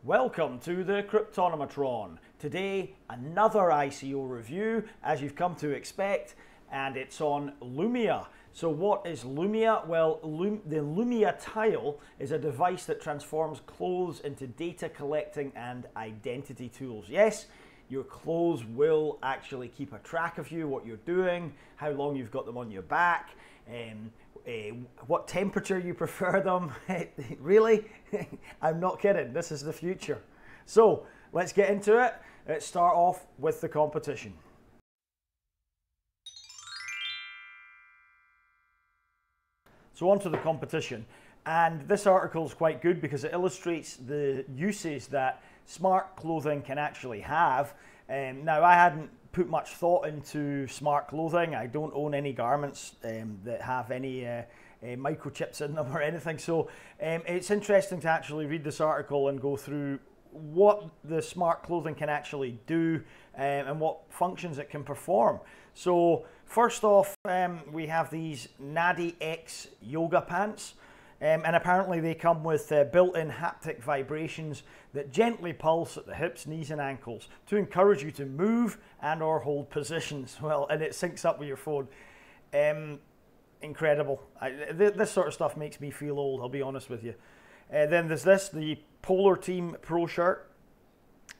Welcome to the Cryptonomatron. Today, another ICO review, as you've come to expect, and it's on Loomia. So what is Loomia? Well, the Loomia Tile is a device that transforms clothes into data collecting and identity tools. Yes, your clothes will actually keep a track of you, what you're doing, how long you've got them on your back, what temperature you prefer them. Really? I'm not kidding, this is the future. So let's get into it. Let's start off with the competition. So on to the competition, and this article is quite good because it illustrates the uses that smart clothing can actually have. Now, I hadn't put much thought into smart clothing. I don't own any garments that have any microchips in them or anything, so it's interesting to actually read this article and go through what the smart clothing can actually do and what functions it can perform. So first off, we have these Nadi X yoga pants, and apparently they come with built-in haptic vibrations that gently pulse at the hips, knees and ankles to encourage you to move and or hold positions. Well, and it syncs up with your phone. Incredible. This sort of stuff makes me feel old, I'll be honest with you. Then there's this, the Polar Team Pro shirt.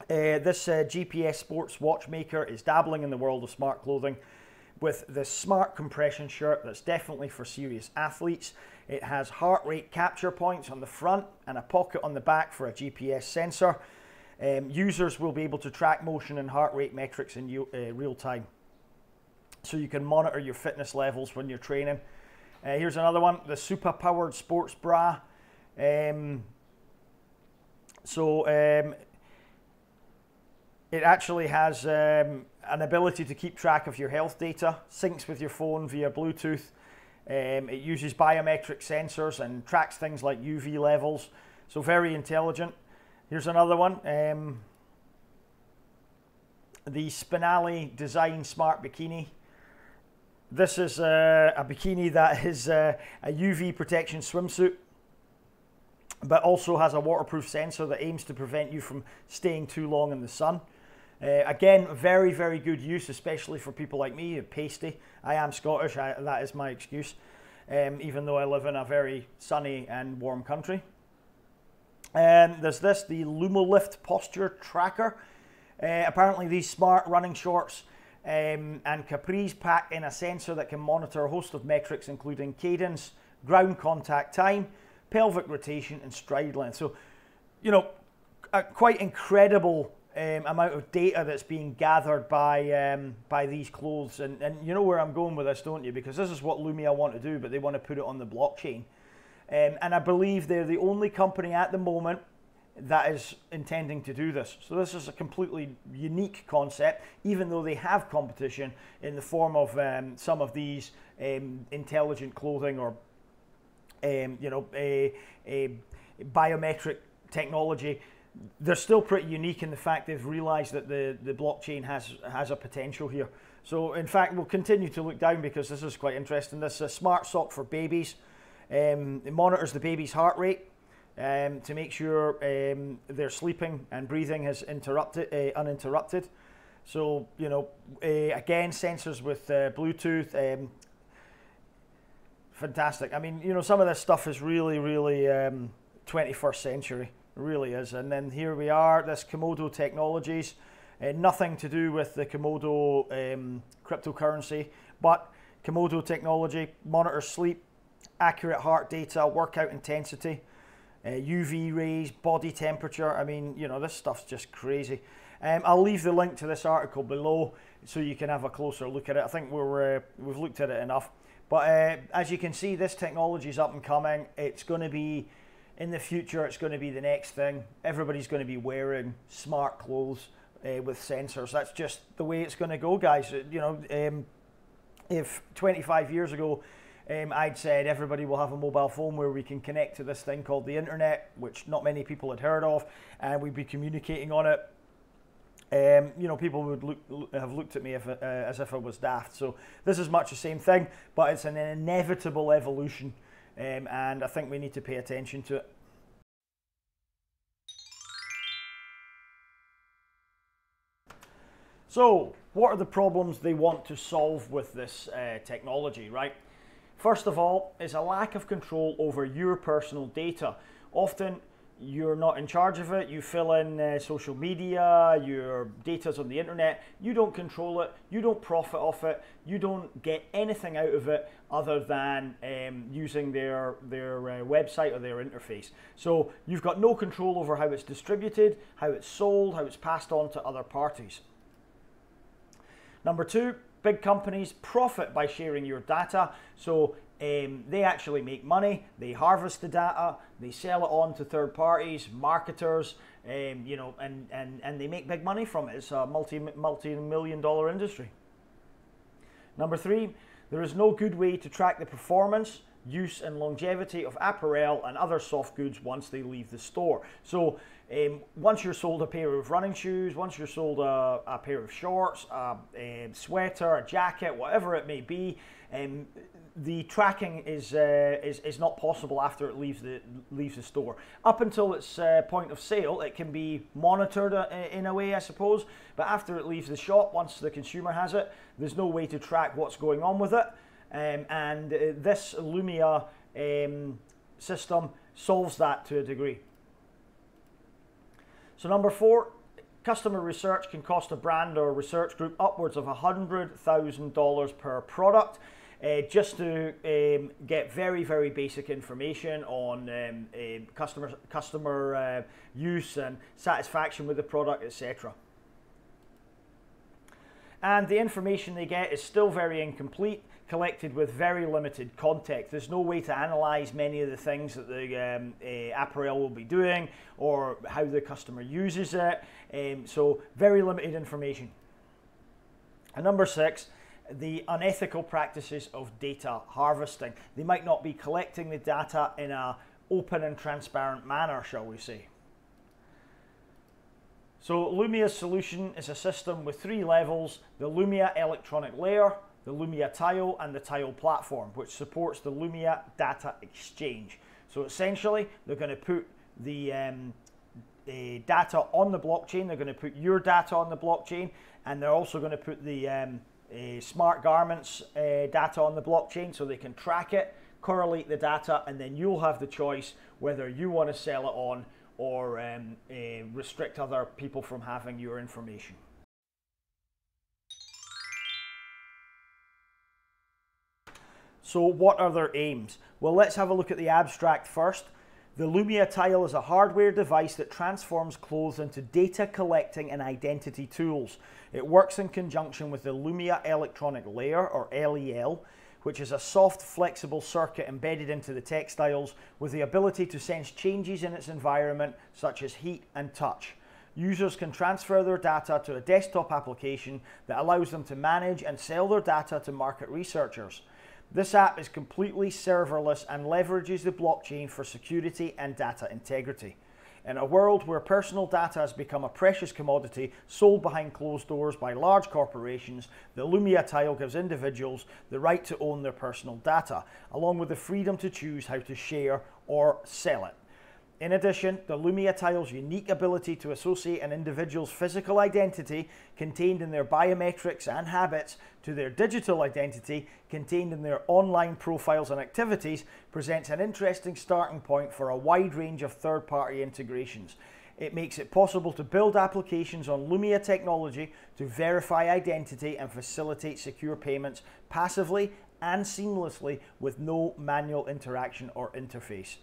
This GPS sports watchmaker is dabbling in the world of smart clothing with the smart compression shirt that's definitely for serious athletes. It has heart rate capture points on the front and a pocket on the back for a GPS sensor. Users will be able to track motion and heart rate metrics in real time, so you can monitor your fitness levels when you're training. Here's another one, the super powered sports bra. It actually has an ability to keep track of your health data, syncs with your phone via Bluetooth. It uses biometric sensors and tracks things like UV levels, so very intelligent. Here's another one, the Spinelli Design Smart Bikini. This is a bikini that is a UV protection swimsuit, but also has a waterproof sensor that aims to prevent you from staying too long in the sun. Again, very, very good use, especially for people like me, pasty. I am Scottish, that is my excuse, even though I live in a very sunny and warm country. And there's this, the Lumolift Posture Tracker. Apparently these smart running shorts and capris pack in a sensor that can monitor a host of metrics, including cadence, ground contact time, pelvic rotation and stride length. So, you know, a quite incredible amount of data that's being gathered by these clothes, and you know where I'm going with this, don't you? Because this is what Loomia want to do, but they want to put it on the blockchain, and I believe they're the only company at the moment that is intending to do this. So this is a completely unique concept, even though they have competition in the form of some of these intelligent clothing or you know, a biometric technology. They're still pretty unique in the fact they've realized that the blockchain has a potential here. So in fact, we'll continue to look down because this is quite interesting. This is a smart sock for babies. It monitors the baby's heart rate to make sure they're sleeping and breathing is uninterrupted. So, you know, again, sensors with Bluetooth. Fantastic. I mean, you know, some of this stuff is really, really 21st century. It really is. And then here we are, this Komodo Technologies. Nothing to do with the Komodo cryptocurrency, but Komodo technology monitors sleep, accurate heart data, workout intensity, UV rays, body temperature. I mean, you know, this stuff's just crazy. I'll leave the link to this article below so you can have a closer look at it. I think we've looked at it enough. But as you can see, this technology is up and coming. It's going to be, in the future, it's going to be the next thing. Everybody's going to be wearing smart clothes with sensors. That's just the way it's going to go, guys. You know, if 25 years ago I'd said everybody will have a mobile phone where we can connect to this thing called the internet, which not many people had heard of, and we'd be communicating on it, you know, people would have looked at me as if I was daft. So this is much the same thing, but it's an inevitable evolution, and I think we need to pay attention to it. So, what are the problems they want to solve with this technology, right? First of all, is a lack of control over your personal data. Often, you're not in charge of it. You fill in social media, your data's on the internet. You don't control it. You don't profit off it. You don't get anything out of it other than using their website or their interface. So you've got no control over how it's distributed, how it's sold, how it's passed on to other parties. Number two, big companies profit by sharing your data. So they actually make money, they harvest the data, they sell it on to third parties, marketers, you know, and they make big money from it. It's a multi-million dollar industry. Number three, there is no good way to track the performance, use and longevity of apparel and other soft goods once they leave the store. So once you're sold a pair of running shoes, once you're sold a pair of shorts, a sweater, a jacket, whatever it may be, the tracking is not possible after it leaves the store. Up until its point of sale, it can be monitored in a way, I suppose. But after it leaves the shop, once the consumer has it, there's no way to track what's going on with it. And this Loomia system solves that to a degree. So number four, customer research can cost a brand or research group upwards of $100,000 per product. Just to get very, very basic information on customer use and satisfaction with the product, etc. And the information they get is still very incomplete, collected with very limited context. There's no way to analyze many of the things that the apparel will be doing or how the customer uses it. So very limited information. And number six, the unethical practices of data harvesting. They might not be collecting the data in an open and transparent manner, shall we say. So Loomia's solution is a system with three levels: the Loomia electronic layer, the Loomia Tile, and the Tile platform, which supports the Loomia data exchange. So essentially, they're going to put the data on the blockchain. They're going to put your data on the blockchain, and they're also going to put the smart garments data on the blockchain so they can track it, correlate the data, and then you'll have the choice whether you want to sell it on or restrict other people from having your information. So what are their aims? Well, let's have a look at the abstract first. The Loomia Tile is a hardware device that transforms clothes into data collecting and identity tools. It works in conjunction with the Loomia electronic layer, or LEL, which is a soft, flexible circuit embedded into the textiles with the ability to sense changes in its environment, such as heat and touch. Users can transfer their data to a desktop application that allows them to manage and sell their data to market researchers. This app is completely serverless and leverages the blockchain for security and data integrity. In a world where personal data has become a precious commodity sold behind closed doors by large corporations, the Loomia Tile gives individuals the right to own their personal data, along with the freedom to choose how to share or sell it. In addition, the Loomia Tile's unique ability to associate an individual's physical identity contained in their biometrics and habits to their digital identity contained in their online profiles and activities presents an interesting starting point for a wide range of third-party integrations. It makes it possible to build applications on Loomia technology to verify identity and facilitate secure payments passively and seamlessly with no manual interaction or interface.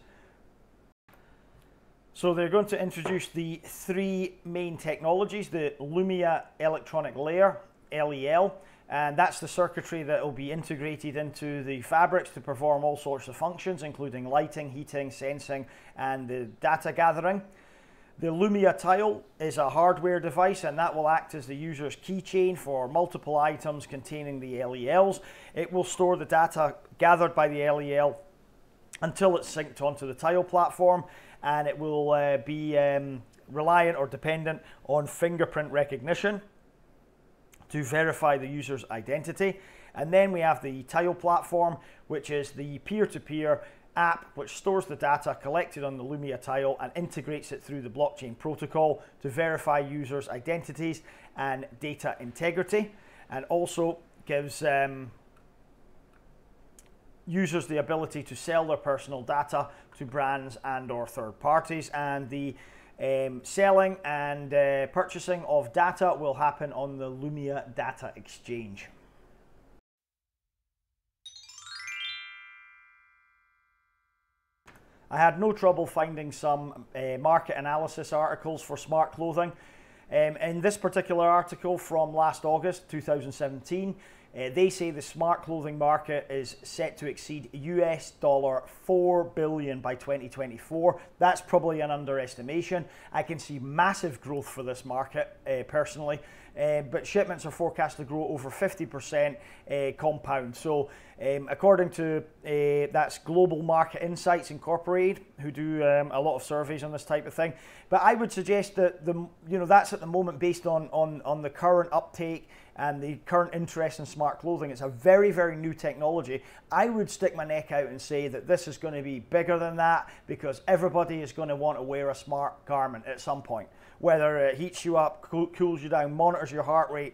So they're going to introduce the three main technologies: the Loomia electronic layer, LEL, and that's the circuitry that will be integrated into the fabrics to perform all sorts of functions, including lighting, heating, sensing, and the data gathering. The Loomia Tile is a hardware device, and that will act as the user's keychain for multiple items containing the LELs. It will store the data gathered by the LEL until it's synced onto the Tile platform, and it will be reliant or dependent on fingerprint recognition to verify the user's identity. And then we have the Tile platform, which is the peer-to-peer app which stores the data collected on the Loomia Tile and integrates it through the blockchain protocol to verify users' identities and data integrity, and also gives users the ability to sell their personal data to brands and or third parties, and the selling and purchasing of data will happen on the Loomia Data Exchange. I had no trouble finding some market analysis articles for smart clothing. In this particular article from last August 2017, they say the smart clothing market is set to exceed $4 billion by 2024. That's probably an underestimation. I can see massive growth for this market personally, but shipments are forecast to grow over 50% compound. So according to that's Global Market Insights Incorporated, who do a lot of surveys on this type of thing. But I would suggest that that's at the moment based on the current uptake and the current interest in smart clothing. It's a very, very new technology. I would stick my neck out and say that this is going to be bigger than that, because everybody is going to want to wear a smart garment at some point. Whether it heats you up, cools you down, monitors your heart rate,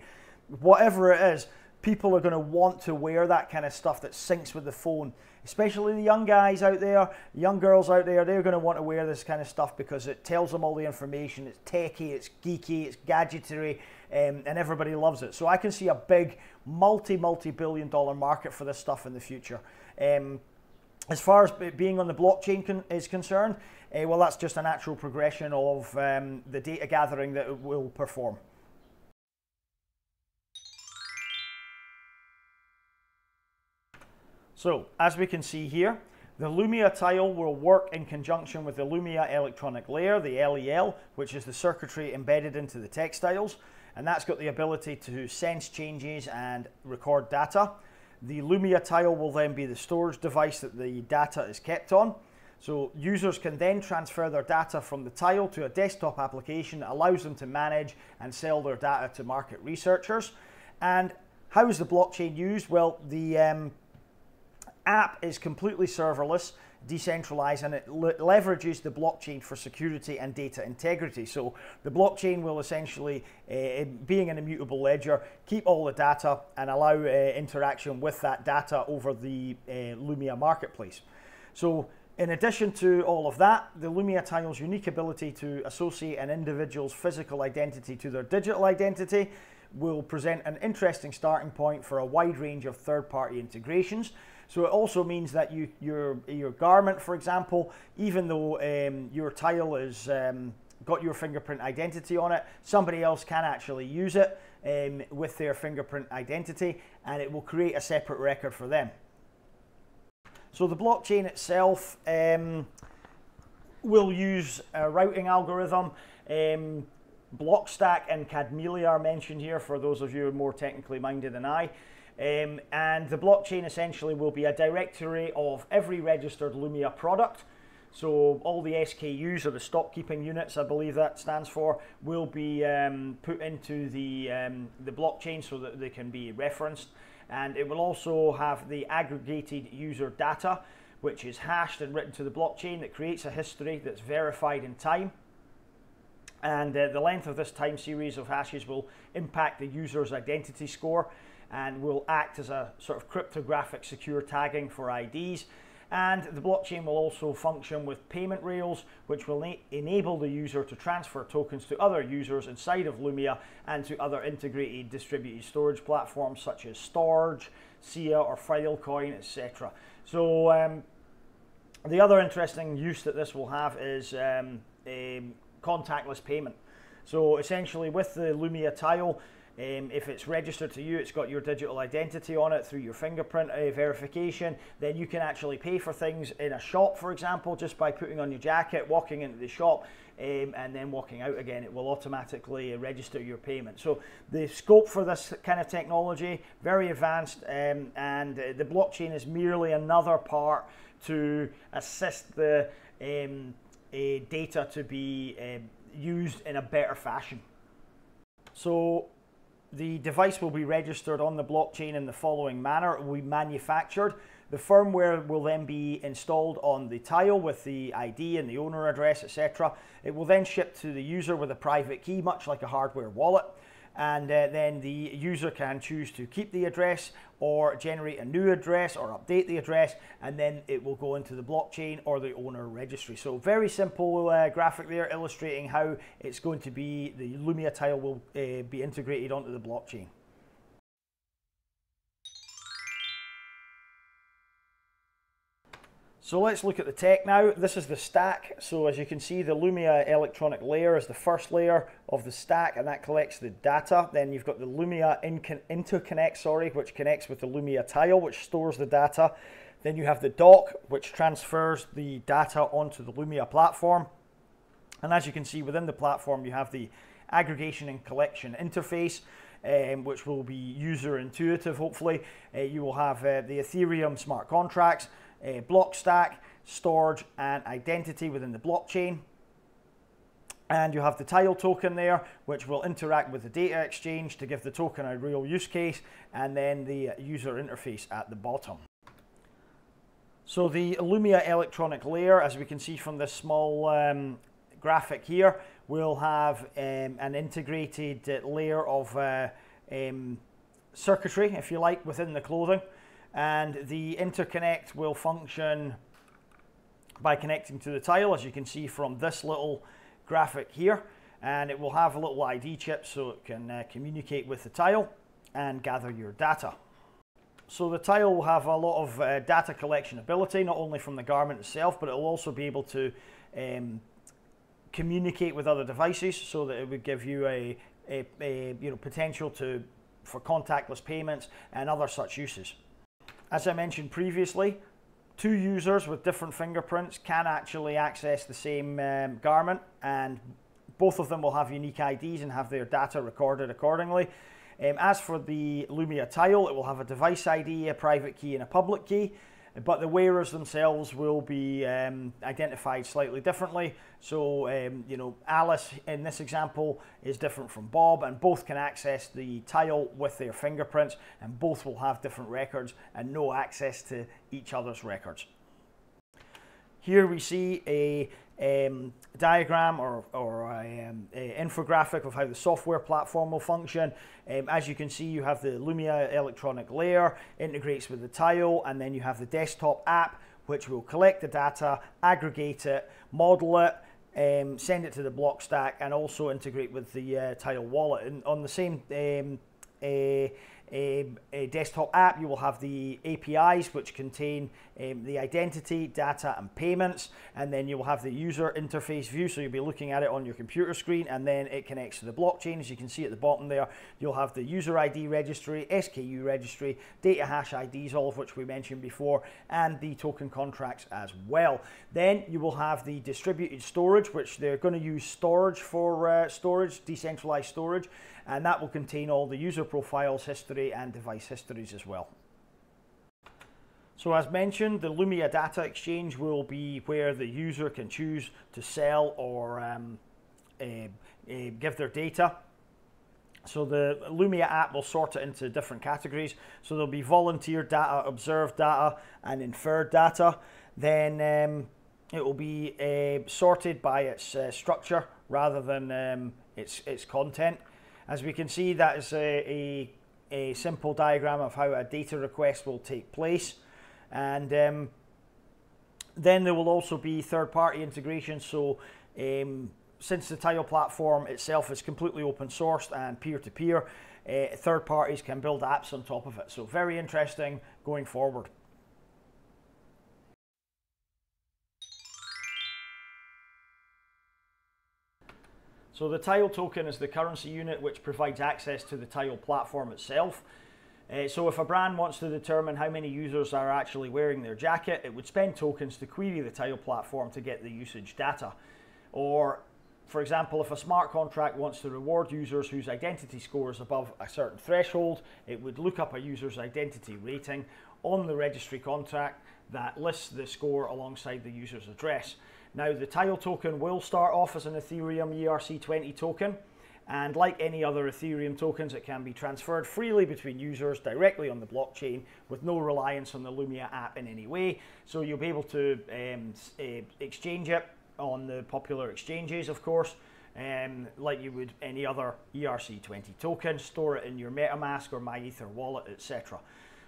whatever it is, people are going to want to wear that kind of stuff that syncs with the phone. Especially the young guys out there, young girls out there, they're going to want to wear this kind of stuff because it tells them all the information. It's techie, it's geeky, it's gadgetry, and everybody loves it. So I can see a big multi-billion dollar market for this stuff in the future. As far as being on the blockchain is concerned, well, that's just a natural progression of the data gathering that it will perform. So, as we can see here, the Loomia Tile will work in conjunction with the Loomia electronic layer, the LEL, which is the circuitry embedded into the textiles, and that's got the ability to sense changes and record data. The Loomia Tile will then be the storage device that the data is kept on. So users can then transfer their data from the tile to a desktop application that allows them to manage and sell their data to market researchers. And how is the blockchain used? Well, the app is completely serverless, decentralized, and it leverages the blockchain for security and data integrity. So the blockchain will essentially, being an immutable ledger, keep all the data and allow interaction with that data over the Loomia marketplace. So in addition to all of that, the Loomia Tile's unique ability to associate an individual's physical identity to their digital identity will present an interesting starting point for a wide range of third-party integrations. So it also means that your garment, for example, even though your tile is got your fingerprint identity on it, somebody else can actually use it with their fingerprint identity, and it will create a separate record for them. So the blockchain itself will use a routing algorithm. Blockstack and Cadmelia are mentioned here for those of you who are more technically minded than I. And the blockchain essentially will be a directory of every registered Loomia product. So all the SKUs, or the stock keeping units, I believe that stands for, will be put into the blockchain so that they can be referenced. And it will also have the aggregated user data, which is hashed and written to the blockchain, that creates a history that's verified in time. And the length of this time series of hashes will impact the user's identity score and will act as a sort of cryptographic secure tagging for IDs. And the blockchain will also function with payment rails, which will enable the user to transfer tokens to other users inside of Loomia and to other integrated distributed storage platforms such as Storage, SIA or Filecoin, etc. So the other interesting use that this will have is contactless payment. So essentially with the Loomia Tile, if it's registered to you, it's got your digital identity on it through your fingerprint verification, then you can actually pay for things in a shop, for example, just by putting on your jacket, walking into the shop, and then walking out again. It will automatically register your payment. So the scope for this kind of technology, very advanced, and the blockchain is merely another part to assist the data to be used in a better fashion. So the device will be registered on the blockchain in the following manner. It will be manufactured. The firmware will then be installed on the tile with the ID and the owner address, etc. It will then ship to the user with a private key, much like a hardware wallet. and then the user can choose to keep the address or generate a new address or update the address, and then it will go into the blockchain or the owner registry. So very simple graphic there illustrating how it's going to be, the Loomia Tile will be integrated onto the blockchain. So let's look at the tech now. This is the stack. So as you can see, the Loomia electronic layer is the first layer of the stack, and that collects the data. Then you've got the Loomia interconnect, which connects with the Loomia Tile, which stores the data. Then you have the dock, which transfers the data onto the Loomia platform. And as you can see, within the platform, you have the aggregation and collection interface, which will be user intuitive, hopefully. You will have the Ethereum smart contracts, block stack, storage and identity within the blockchain. And you have the tile token there, which will interact with the data exchange to give the token a real use case, and then the user interface at the bottom. So the Loomia electronic layer, as we can see from this small graphic here, will have an integrated layer of circuitry, if you like, within the clothing. And the interconnect will function by connecting to the tile, as you can see from this little graphic here, and it will have a little ID chip so it can communicate with the tile and gather your data. So the tile will have a lot of data collection ability, not only from the garment itself, but it will also be able to communicate with other devices, so that it would give you a potential for contactless payments and other such uses. As I mentioned previously, two users with different fingerprints can actually access the same garment, and both of them will have unique IDs and have their data recorded accordingly. As for the Loomia Tile, it will have a device ID, a private key and a public key, but the wearers themselves will be identified slightly differently. So, Alice in this example is different from Bob, and both can access the tile with their fingerprints, and both will have different records and no access to each other's records. Here we see a diagram or an infographic of how the software platform will function. As you can see, you have the Loomia electronic layer, integrates with the tile, and then you have the desktop app, which will collect the data, aggregate it, model it, send it to the block stack, and also integrate with the tile wallet. And on the same a desktop app, you will have the APIs, which contain the identity, data and payments, and then you will have the user interface view, so you'll be looking at it on your computer screen, and then it connects to the blockchain. As you can see at the bottom there, you'll have the user ID registry, SKU registry, data hash IDs, all of which we mentioned before, and the token contracts as well. Then you will have the distributed storage, which they're going to use storage for storage, decentralized storage, and that will contain all the user profiles, history and device histories as well. So as mentioned, the Loomia Data Exchange will be where the user can choose to sell or give their data. So the Loomia app will sort it into different categories. So there'll be volunteer data, observed data and inferred data. Then it will be sorted by its structure rather than its content. As we can see, that is a simple diagram of how a data request will take place. And then there will also be third-party integration. So since the Tile platform itself is completely open sourced and peer-to-peer, third parties can build apps on top of it. So very interesting going forward. So the Tile token is the currency unit which provides access to the Tile platform itself. So if a brand wants to determine how many users are actually wearing their jacket, it would spend tokens to query the Tile platform to get the usage data. Or, for example, if a smart contract wants to reward users whose identity score is above a certain threshold, it would look up a user's identity rating on the registry contract that lists the score alongside the user's address. Now, the Tile token will start off as an Ethereum ERC20 token, and like any other Ethereum tokens, it can be transferred freely between users directly on the blockchain with no reliance on the Loomia app in any way. So you'll be able to exchange it on the popular exchanges, of course, like you would any other ERC20 token. Store it in your MetaMask or MyEther wallet, etc.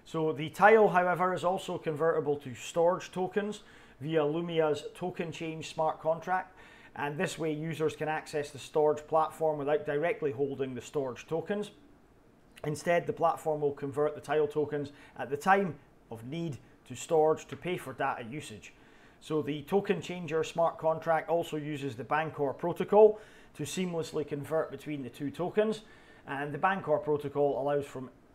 So the tile, however, is also convertible to storage tokens via Loomia's token change smart contract. And this way users can access the storage platform without directly holding the storage tokens. Instead, the platform will convert the tile tokens at the time of need to storage to pay for data usage. So the token changer smart contract also uses the Bancor protocol to seamlessly convert between the two tokens. And the Bancor protocol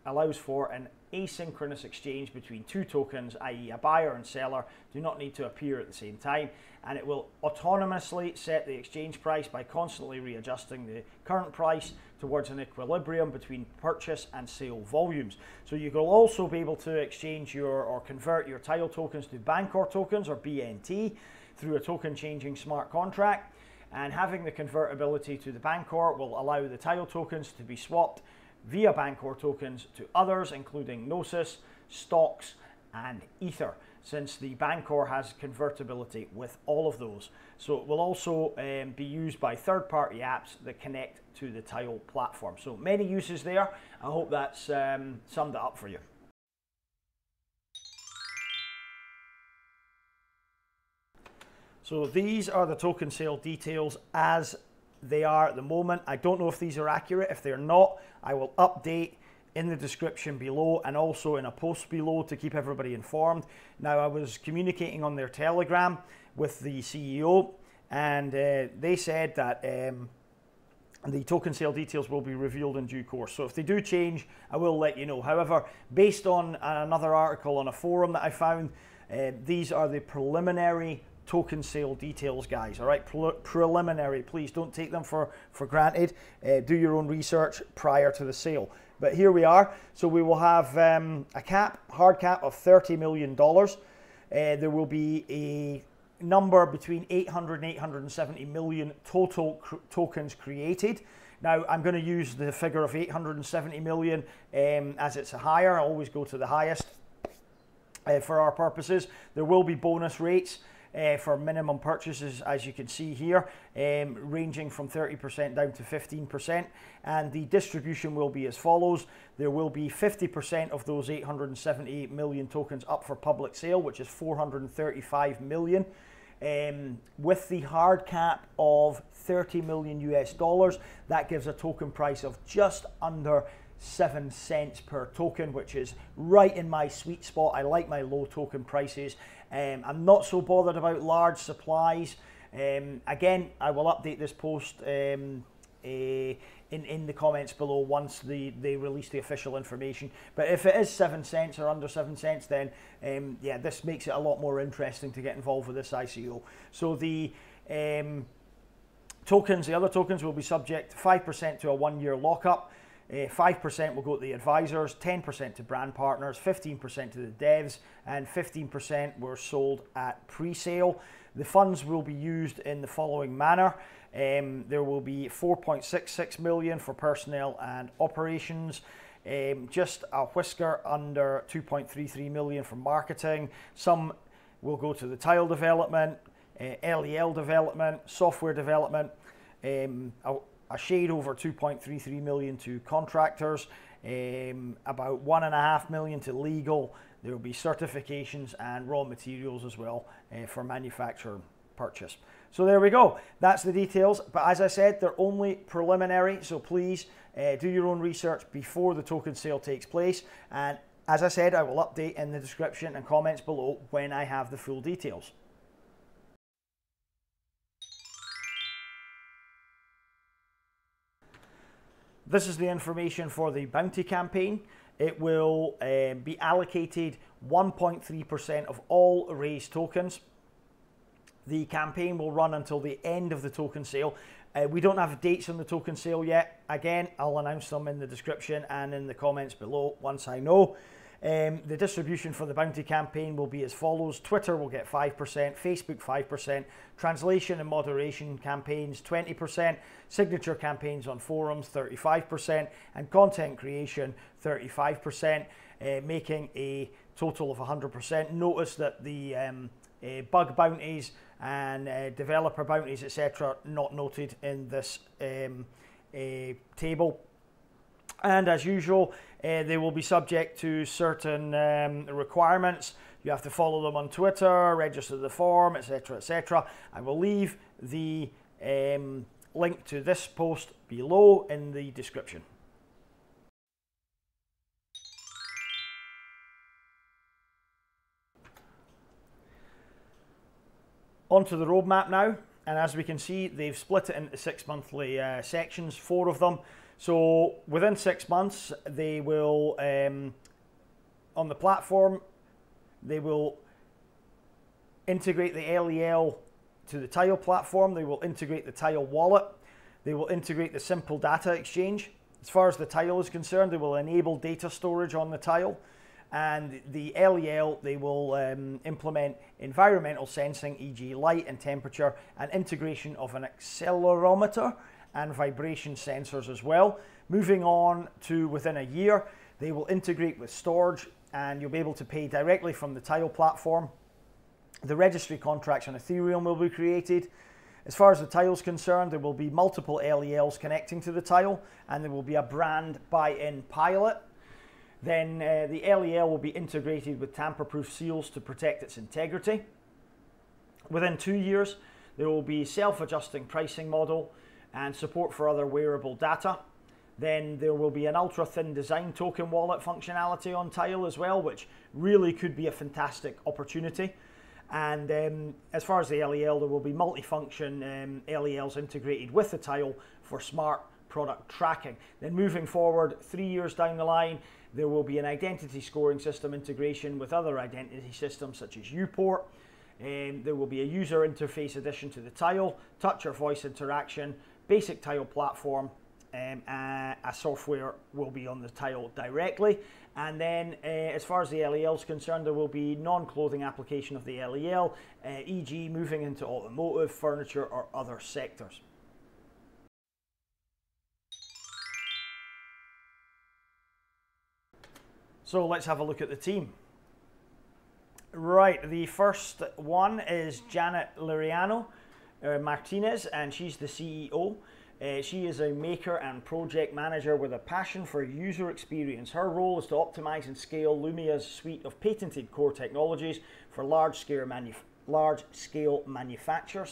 allows for an asynchronous exchange between two tokens, i.e. a buyer and seller do not need to appear at the same time, and it will autonomously set the exchange price by constantly readjusting the current price towards an equilibrium between purchase and sale volumes. So you will also be able to exchange or convert your tile tokens to Bancor tokens, or BNT, through a token changing smart contract, and having the convertibility to the Bancor will allow the tile tokens to be swapped via Bancor tokens to others, including Gnosis, Stocks, and Ether, since the Bancor has convertibility with all of those. So it will also be used by third-party apps that connect to the Tile platform. So many uses there. I hope that's summed it up for you. So these are the token sale details as they are at the moment. I don't know if these are accurate. If they're not, I will update in the description below and also in a post below to keep everybody informed. Now, I was communicating on their Telegram with the CEO, and they said that the token sale details will be revealed in due course. So if they do change, I will let you know. However, based on another article on a forum that I found, these are the preliminary token sale details, guys. All right, preliminary. Please don't take them for granted. Do your own research prior to the sale. But here we are. So we will have a cap, hard cap of $30 million. There will be a number between 800 and 870 million total tokens created. Now, I'm going to use the figure of 870 million as it's higher. I always go to the highest for our purposes. There will be bonus rates for minimum purchases, as you can see here, ranging from 30% down to 15%, and the distribution will be as follows. There will be 50% of those 878 million tokens up for public sale, which is 435 million, with the hard cap of 30 million US dollars. That gives a token price of just under 7 cents per token, which is right in my sweet spot. I like my low token prices. I'm not so bothered about large supplies. Again, I will update this post in the comments below once they release the official information. But if it is 7 cents or under 7 cents, then yeah, this makes it a lot more interesting to get involved with this ICO. So the tokens, the other tokens, will be subject to 5% to a 1-year lockup. 5% will go to the advisors, 10% to brand partners, 15% to the devs, and 15% were sold at pre-sale. The funds will be used in the following manner. There will be 4.66 million for personnel and operations, just a whisker under 2.33 million for marketing. Some will go to the tile development, LEL development, software development, a shade over 2.33 million to contractors, about 1.5 million to legal. There will be certifications and raw materials as well for manufacturer purchase. So there we go. That's the details. But as I said, they're only preliminary. So please do your own research before the token sale takes place. And as I said, I will update in the description and comments below when I have the full details. This is the information for the bounty campaign. It will be allocated 1.3% of all raised tokens. The campaign will run until the end of the token sale. We don't have dates on the token sale yet. Again, I'll announce them in the description and in the comments below once I know. The distribution for the bounty campaign will be as follows. Twitter will get 5%, Facebook 5%, translation and moderation campaigns 20%, signature campaigns on forums 35%, and content creation 35%, making a total of 100%. Notice that the bug bounties and developer bounties, etc., not noted in this table. And as usual, they will be subject to certain requirements. You have to follow them on Twitter, register the form, etc., etc. I will leave the link to this post below in the description. Onto the roadmap now, and as we can see, they've split it into 6 monthly sections, 4 of them. So within 6 months, they will, on the platform, they will integrate the LEL to the Tile platform. They will integrate the Tile wallet. They will integrate the simple data exchange. As far as the Tile is concerned, they will enable data storage on the Tile. And the LEL, they will implement environmental sensing, e.g. light and temperature, and integration of an accelerometer and vibration sensors as well. Moving on to within a year, they will integrate with storage, and you'll be able to pay directly from the Tile platform. The registry contracts on Ethereum will be created. As far as the Tile is concerned, there will be multiple LELs connecting to the Tile, and there will be a brand buy-in pilot. Then the LEL will be integrated with tamper-proof seals to protect its integrity. Within 2 years, there will be self-adjusting pricing model and support for other wearable data. Then there will be an ultra-thin design token wallet functionality on Tile as well, which really could be a fantastic opportunity. And as far as the LEL, there will be multifunction LELs integrated with the Tile for smart product tracking. Then moving forward 3 years down the line, there will be an identity scoring system integration with other identity systems such as Uport. There will be a user interface addition to the Tile, touch or voice interaction, basic Tile platform, a software will be on the Tile directly. And then as far as the LEL is concerned, there will be non-clothing application of the LEL, e.g. moving into automotive, furniture or other sectors. So let's have a look at the team. Right, the first one is Janet Liriano Martinez, and she's the CEO. She is a maker and project manager with a passion for user experience. Her role is to optimize and scale Loomia's suite of patented core technologies for large-scale manufacture.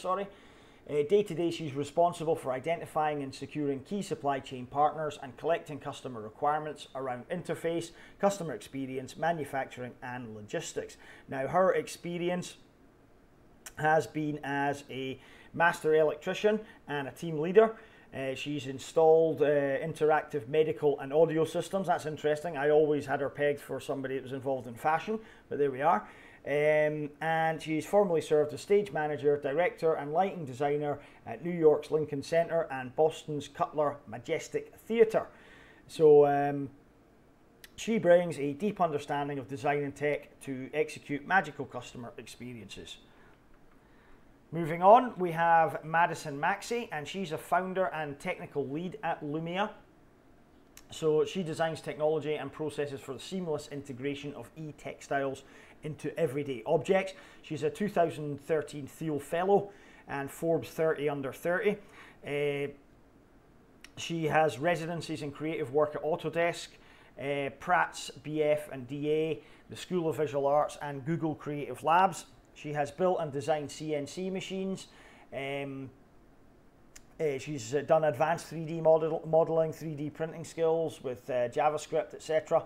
Day to day, she's responsible for identifying and securing key supply chain partners and collecting customer requirements around interface, customer experience, manufacturing, and logistics. Now, her experience has been as a master electrician and a team leader. She's installed interactive medical and audio systems. That's interesting. I always had her pegged for somebody that was involved in fashion, but there we are. And she's formerly served as stage manager, director, and lighting designer at New York's Lincoln Center and Boston's Cutler Majestic Theatre. So she brings a deep understanding of design and tech to execute magical customer experiences. Moving on, we have Madison Maxey, and she's a founder and technical lead at Loomia. So she designs technology and processes for the seamless integration of e-textiles into everyday objects. She's a 2013 Thiel Fellow and Forbes 30 Under 30. She has residencies in creative work at Autodesk, Pratt's BF and DA, the School of Visual Arts, and Google Creative Labs. She has built and designed CNC machines. She's done advanced 3D modeling, 3D printing skills with JavaScript, etc.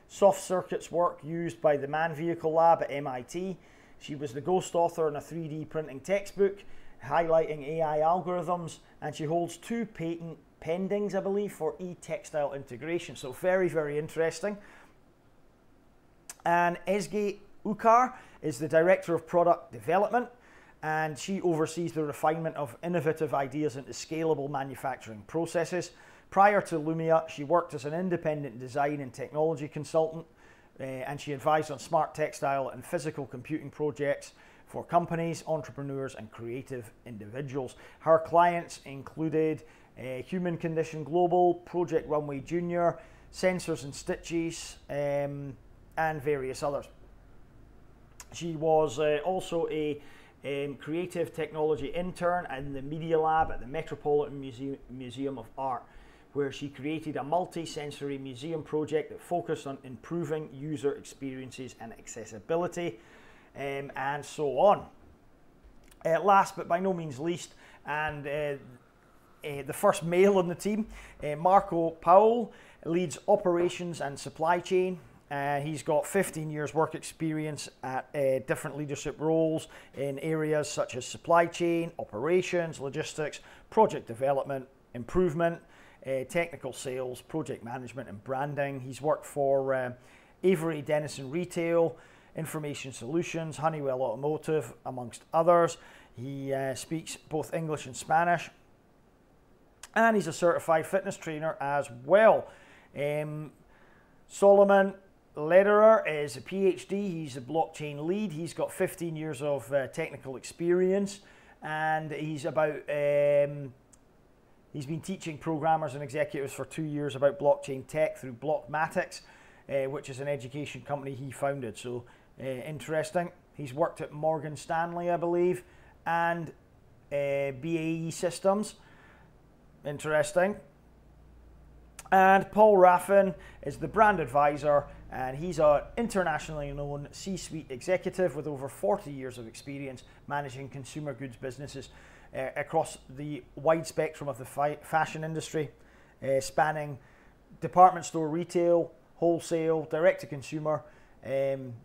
Soft circuits work used by the Man Vehicle Lab at MIT. She was the ghost author in a 3D printing textbook highlighting AI algorithms, and she holds 2 patent pendings, I believe, for e-textile integration. So very, very interesting. And Ezgi Ukar is the Director of Product Development, and she oversees the refinement of innovative ideas into scalable manufacturing processes. Prior to Loomia, she worked as an independent design and technology consultant, and she advised on smart textile and physical computing projects for companies, entrepreneurs, and creative individuals. Her clients included Human Condition Global, Project Runway Junior, Sensors and Stitches, and various others. She was also a creative technology intern in the Media Lab at the Metropolitan Museum of Art, where she created a multi-sensory museum project that focused on improving user experiences and accessibility, and so on. Last but by no means least, and the first male on the team, Marco Powell, leads operations and supply chain. He's got 15 years work experience at different leadership roles in areas such as supply chain, operations, logistics, project development, improvement, technical sales, project management and branding. He's worked for Avery Dennison Retail, Information Solutions, Honeywell Automotive, amongst others. He speaks both English and Spanish, and he's a certified fitness trainer as well. Solomon Lederer is a PhD. He's a blockchain lead. He's got 15 years of technical experience, and he's been teaching programmers and executives for 2 years about blockchain tech through Blockmatics, which is an education company he founded. So interesting. He's worked at Morgan Stanley, I believe, and BAE Systems. Interesting. And Paul Raffin is the brand advisor, and he's an internationally known C-suite executive with over 40 years of experience managing consumer goods businesses across the wide spectrum of the fashion industry, spanning department store retail, wholesale, direct-to-consumer,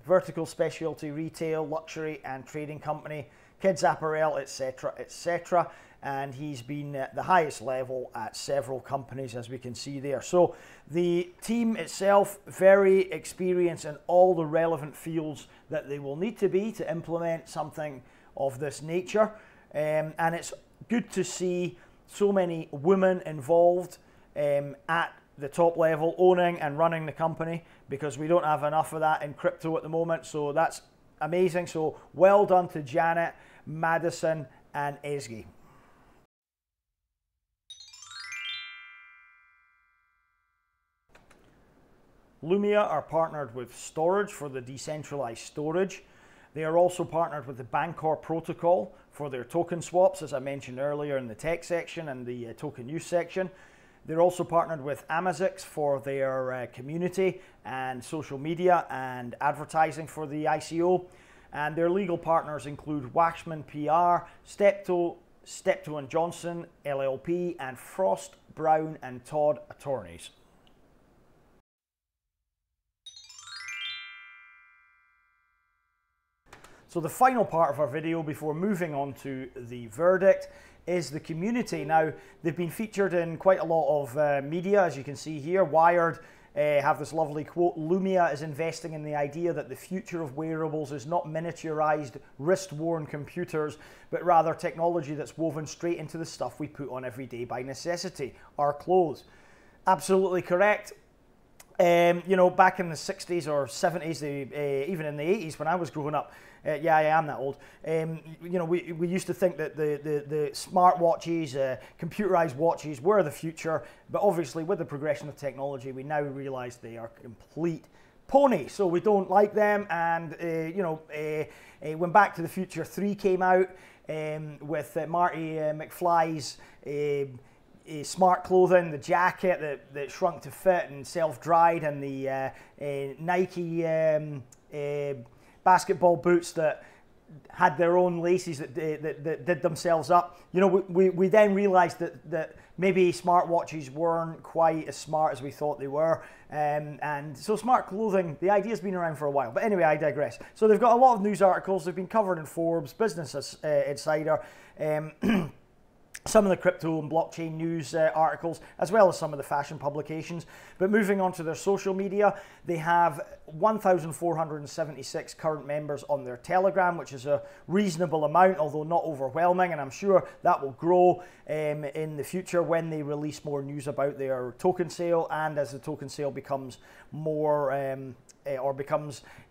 vertical specialty retail, luxury and trading company, kids apparel, etc., etc. And he's been at the highest level at several companies, as we can see there. So the team itself, very experienced in all the relevant fields that they will need to be to implement something of this nature. And it's good to see so many women involved at the top level, owning and running the company, because we don't have enough of that in crypto at the moment. So that's amazing. So well done to Janet, Madison, and Ezgi. Loomia are partnered with Storage for the decentralized storage. They are also partnered with the Bancor protocol for their token swaps, as I mentioned earlier in the tech section and the token use section. They're also partnered with Amazix for their community and social media and advertising for the ICO. And their legal partners include Waxman PR, Steptoe & Johnson LLP, and Frost, Brown & Todd Attorneys. So the final part of our video before moving on to the verdict is the community. Now, they've been featured in quite a lot of media, as you can see here. Wired have this lovely quote: Loomia is investing in the idea that the future of wearables is not miniaturized, wrist-worn computers, but rather technology that's woven straight into the stuff we put on every day by necessity, our clothes. Absolutely correct. You know, back in the 60s or 70s, even in the 80s when I was growing up, yeah, I am that old. You know, we used to think that the smart watches, computerized watches were the future, but obviously with the progression of technology, we now realize they are complete pony. So we don't like them, and you know, when Back to the Future 3 came out with Marty McFly's smart clothing, the jacket that shrunk to fit and self-dried, and the Nike basketball boots that had their own laces that did themselves up. You know, we then realized that maybe smartwatches weren't quite as smart as we thought they were. And so smart clothing, the idea's been around for a while. But anyway, I digress. So they've got a lot of news articles. They've been covered in Forbes, Business Insider, some of the crypto and blockchain news articles, as well as some of the fashion publications. But moving on to their social media, they have 1,476 current members on their Telegram, which is a reasonable amount, although not overwhelming, and I'm sure that will grow in the future when they release more news about their token sale, and as the token sale becomes more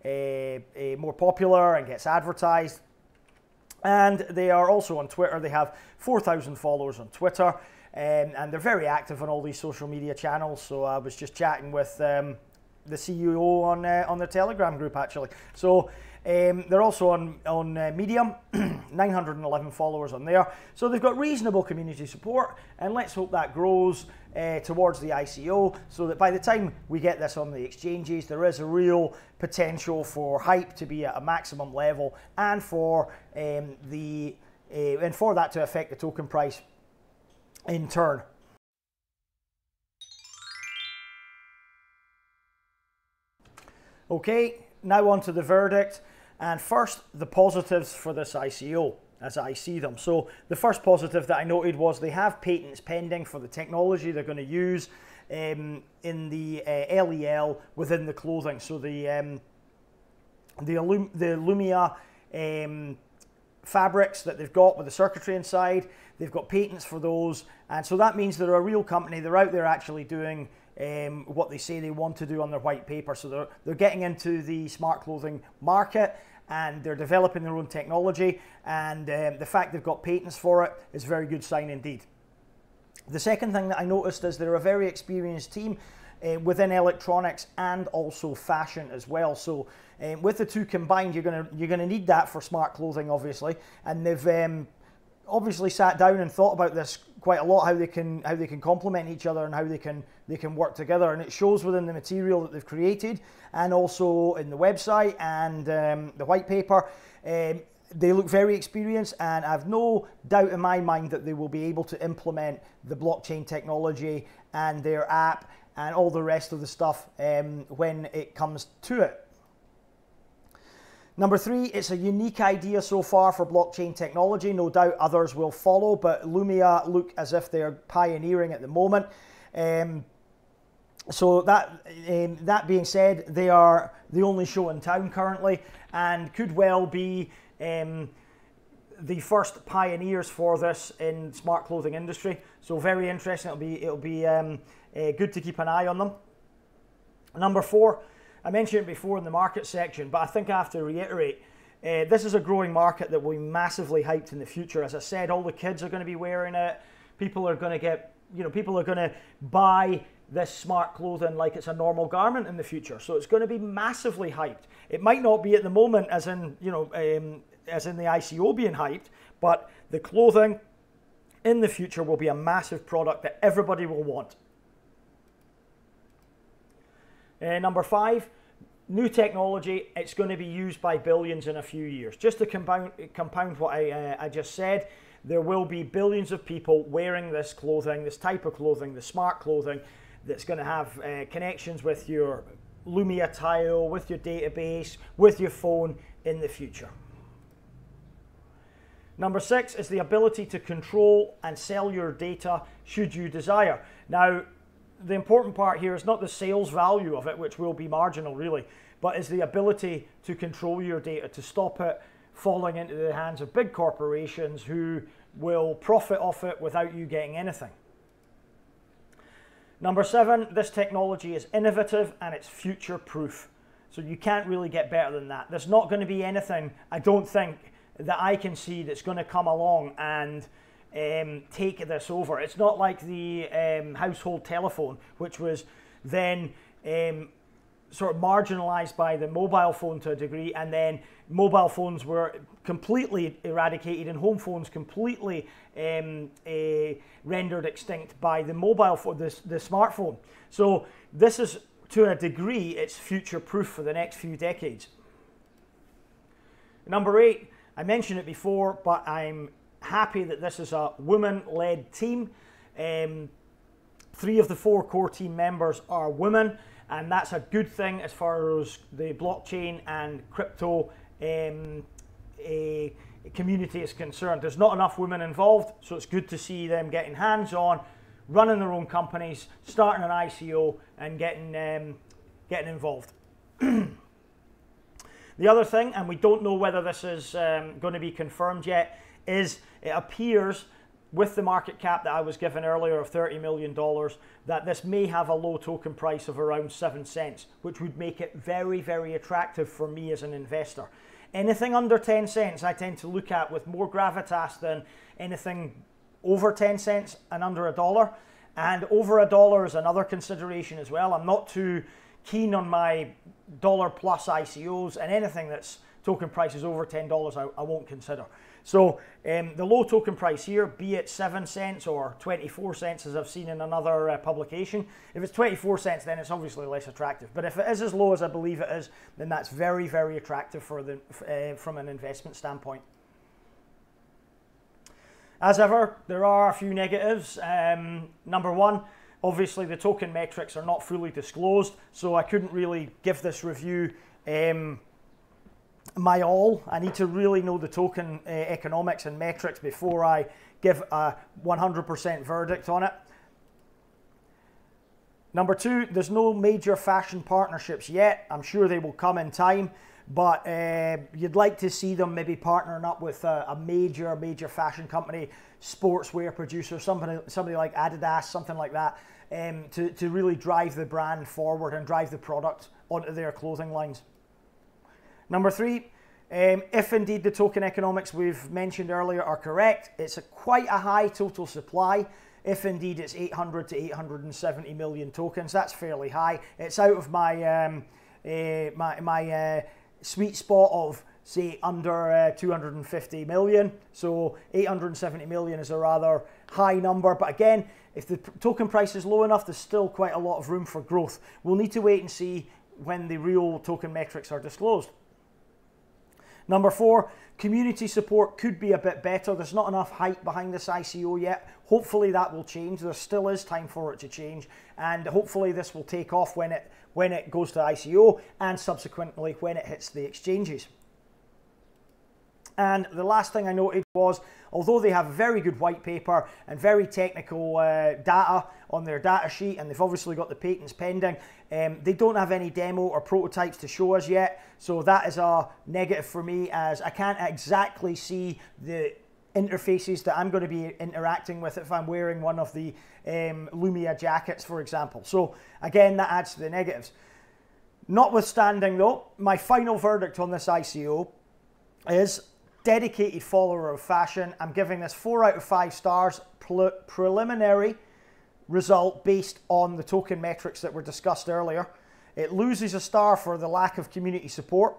more popular and gets advertised. And they are also on Twitter. They have 4,000 followers on Twitter, and they're very active on all these social media channels. So I was just chatting with the CEO on the Telegram group actually. So they're also on Medium, 911 followers on there. So they've got reasonable community support, and let's hope that grows towards the ICO, so that by the time we get this on the exchanges, there is a real potential for hype to be at a maximum level, and for that to affect the token price in turn. Okay, now on to the verdict. And first, the positives for this ICO, as I see them. So the first positive that I noted was they have patents pending for the technology they're going to use in the LEL within the clothing. So the Loomia fabrics that they've got with the circuitry inside, they've got patents for those. And so that means they're a real company. They're out there actually doing what they say they want to do on their white paper. So they're getting into the smart clothing market, and they're developing their own technology, and the fact they've got patents for it is a very good sign indeed. The second thing that I noticed is they're a very experienced team within electronics and also fashion as well. So with the two combined, you're gonna need that for smart clothing, obviously, and they've obviously sat down and thought about this quite a lot, how they can complement each other and how they can work together, and it shows within the material that they've created, and also in the website and the white paper. They look very experienced, and I have no doubt in my mind that they will be able to implement the blockchain technology and their app and all the rest of the stuff when it comes to it. Number three, it's a unique idea so far for blockchain technology. No doubt others will follow, but Loomia look as if they're pioneering at the moment. So that being said, they are the only show in town currently, and could well be the first pioneers for this in smart clothing industry. So very interesting. It'll be good to keep an eye on them. Number four, I mentioned it before in the market section, but I think I have to reiterate, this is a growing market that will be massively hyped in the future. As I said, all the kids are going to be wearing it. People are going to buy this smart clothing like it's a normal garment in the future. So it's going to be massively hyped. It might not be at the moment, as in as in the ICO being hyped, but the clothing in the future will be a massive product that everybody will want. Number five, new technology. It's going to be used by billions in a few years. Just to compound what I just said, there will be billions of people wearing this clothing, this type of clothing, the smart clothing, that's going to have connections with your Loomia Tile, with your database, with your phone in the future. Number six is the ability to control and sell your data should you desire. Now, the important part here is not the sales value of it, which will be marginal really, but is the ability to control your data, to stop it falling into the hands of big corporations who will profit off it without you getting anything. Number seven, this technology is innovative and it's future proof. So you can't really get better than that. There's not going to be anything, I don't think, that I can see that's going to come along and take this over. It's not like the household telephone, which was then sort of marginalized by the mobile phone to a degree, and then mobile phones were completely eradicated and home phones completely rendered extinct by the mobile phone, the smartphone. So this is, to a degree, it's future proof for the next few decades. Number eight, I mentioned it before, but I'm happy that this is a women-led team. 3 of the 4 core team members are women, and that's a good thing as far as the blockchain and crypto community is concerned. There's not enough women involved, so it's good to see them getting hands-on, running their own companies, starting an ICO, and getting involved. The other thing, and we don't know whether this is going to be confirmed yet, is it appears with the market cap that I was given earlier of $30 million, that this may have a low token price of around 7 cents, which would make it very, very attractive for me as an investor. Anything under 10 cents I tend to look at with more gravitas than anything over 10 cents and under $1. And over $1 is another consideration as well. I'm not too keen on my dollar plus ICOs, and anything that's token price is over $10 I won't consider. So the low token price here, be it 7 cents or 24 cents as I've seen in another publication, if it's 24 cents then it's obviously less attractive. But if it is as low as I believe it is, then that's very, very attractive for the, from an investment standpoint. As ever, there are a few negatives. Number one, obviously the token metrics are not fully disclosed, so I couldn't really give this review my all. I need to really know the token economics and metrics before I give a 100% verdict on it. Number two, there's no major fashion partnerships yet. I'm sure they will come in time, but you'd like to see them maybe partnering up with a major fashion company, sportswear producer, somebody like Adidas, something like that, to really drive the brand forward and drive the product onto their clothing lines. Number three, if indeed the token economics we've mentioned earlier are correct, it's quite a high total supply. If indeed it's 800 to 870 million tokens, that's fairly high. It's out of my sweet spot of, say, under 250 million. So 870 million is a rather high number. But again, if the token price is low enough, there's still quite a lot of room for growth. We'll need to wait and see when the real token metrics are disclosed. Number four, community support could be a bit better. There's not enough hype behind this ICO yet. Hopefully that will change. There still is time for it to change, and hopefully this will take off when it goes to ICO and subsequently when it hits the exchanges. And the last thing I noted was, although they have very good white paper and very technical data on their data sheet, and they've obviously got the patents pending, they don't have any demo or prototypes to show us yet. So that is a negative for me, as I can't exactly see the interfaces that I'm going to be interacting with if I'm wearing one of the Loomia jackets, for example. So again, that adds to the negatives. Notwithstanding though, my final verdict on this ICO is dedicated follower of fashion. I'm giving this 4 out of 5 stars, preliminary result based on the token metrics that were discussed earlier. It loses a star for the lack of community support,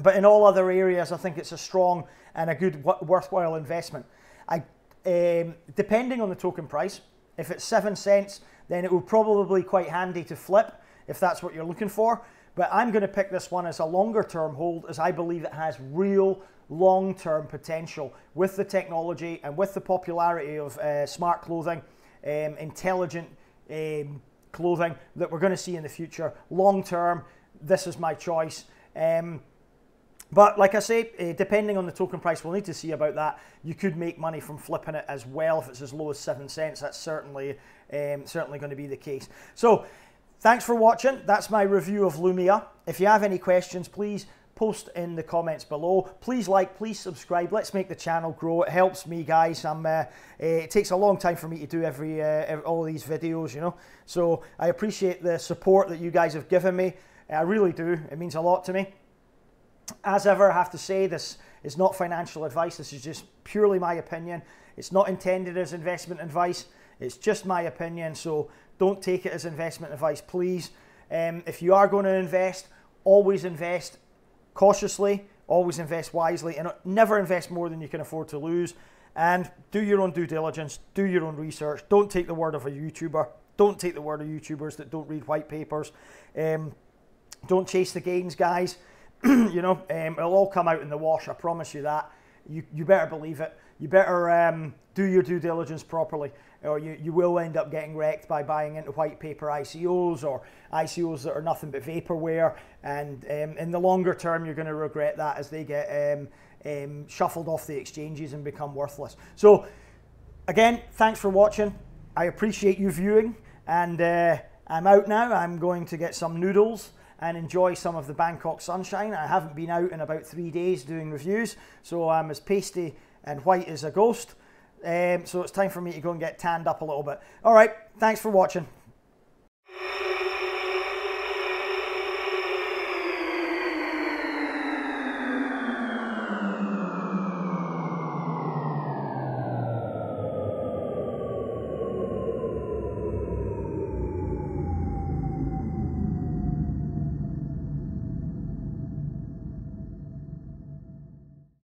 but in all other areas I think it's a strong and a good worthwhile investment. Depending on the token price, if it's 7 cents, then it will probably be quite handy to flip if that's what you're looking for. But I'm going to pick this one as a longer term hold, as I believe it has real long-term potential with the technology and with the popularity of smart clothing, intelligent clothing that we're going to see in the future. Long-term, this is my choice. But like I say, depending on the token price, we'll need to see about that. You could make money from flipping it as well if it's as low as 7 cents. That's certainly going to be the case. So thanks for watching. That's my review of Loomia. If you have any questions, please post in the comments below. Please like, please subscribe. Let's make the channel grow. It helps me, guys. It takes a long time for me to do all these videos, you know. So I appreciate the support that you guys have given me. I really do. It means a lot to me. As ever, I have to say, this is not financial advice. This is just purely my opinion. It's not intended as investment advice. It's just my opinion. So don't take it as investment advice, please. If you are going to invest, always invest cautiously, always invest wisely, and never invest more than you can afford to lose. And do your own due diligence, do your own research. Don't take the word of a YouTuber. Don't take the word of YouTubers that don't read white papers. Don't chase the gains, guys. You know, it'll all come out in the wash, I promise you that. You better believe it. You better do your due diligence properly, or you will end up getting wrecked by buying into white paper ICOs or ICOs that are nothing but vaporware, and in the longer term you're going to regret that as they get shuffled off the exchanges and become worthless. So again, thanks for watching. I appreciate you viewing, and I'm out now. I'm going to get some noodles and enjoy some of the Bangkok sunshine. I haven't been out in about 3 days doing reviews, so I'm as pasty and white as a ghost. So it's time for me to go and get tanned up a little bit. All right, thanks for watching.